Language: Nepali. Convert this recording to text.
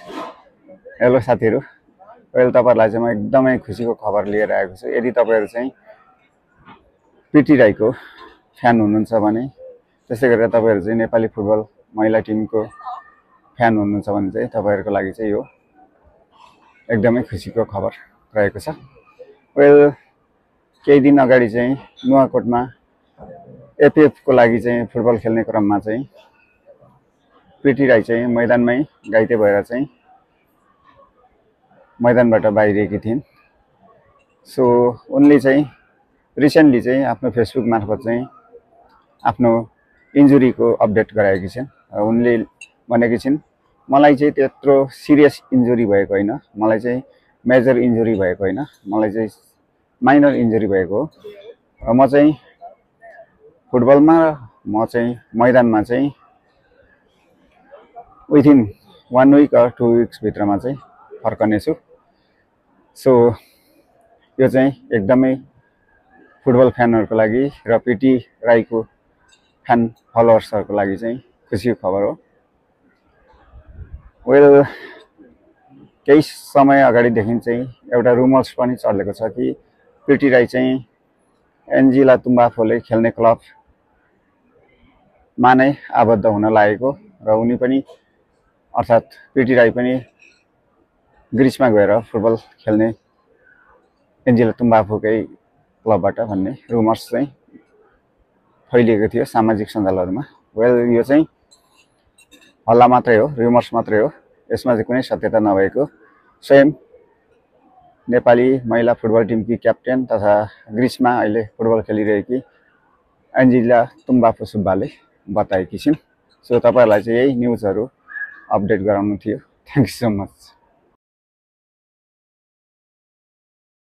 हेलो साथीहरू, अहिले तपाईँहरूलाई चाहिँ म एकदमै खुसीको खबर लिएर आएको छु। यदि तपाईँहरू चाहिँ पिटी राईको फ्यान हुनुहुन्छ भने, त्यसै गरेर तपाईँहरू चाहिँ नेपाली फुटबल महिला टिमको फ्यान हुनुहुन्छ भने चाहिँ तपाईँहरूको लागि चाहिँ यो एकदमै खुसीको खबर रहेको छ। वेल, केही दिन अगाडि चाहिँ नुवाकोटमा एपिएफको लागि चाहिँ फुटबल खेल्ने क्रममा चाहिँ पिटी राई चाहिँ मैदानमै घाइते भएर चाहिँ मैदानबाट बाहिरिएकी थिइन्। सो उनले चाहिँ रिसेन्टली चाहिँ आफ्नो फेसबुक मार्फत चाहिँ आफ्नो इन्जुरीको अपडेट गराएकी छिन्। उनले भनेकी छिन्, मलाई चाहिँ त्यत्रो सिरियस इन्जुरी भएको होइन, मलाई चाहिँ मेजर इन्जुरी भएको होइन, मलाई चाहिँ माइनर इन्जुरी भएको हो। र म चाहिँ फुटबलमा म चाहिँ मैदानमा चाहिँ विथिन 1 विक अर 2 विक्स भित्रमा चाहिँ फर्कनेछु। सो यो चाहिँ एकदमै फुटबल फ्यानहरूको लागि र पिटी राईको फ्यान फलोवर्सहरूको लागि चाहिँ खुसीको खबर हो। वेल, केही समय अगाडिदेखि चाहिँ एउटा रुमर्स पनि चलेको छ कि पिटी राई चाहिँ एन्जिला तुम्बाफोले खेल्ने क्लबमा नै आबद्ध हुन लागेको र उनी पनि अर्थात् पिटी राई पनि ग्रिसमा गएर फुटबल खेल्ने एन्जिला तुम्बाफोकै क्लबबाट भन्ने रुमर्स चाहिँ फैलिएको थियो सामाजिक सञ्जालहरूमा। वेल, यो चाहिँ हल्ला मात्रै हो, रुमर्स मात्रै हो, यसमा चाहिँ कुनै सत्यता नभएको स्वयं नेपाली महिला फुटबल टिमकी क्याप्टेन तथा ग्रिसमा अहिले फुटबल खेलिरहेकी एन्जिला तुम्बाफो सुब्बाले बताएकी छिन्। सो तपाईँहरूलाई चाहिँ यही न्युजहरू अपडेट गराउनु थियो। Thank you so much.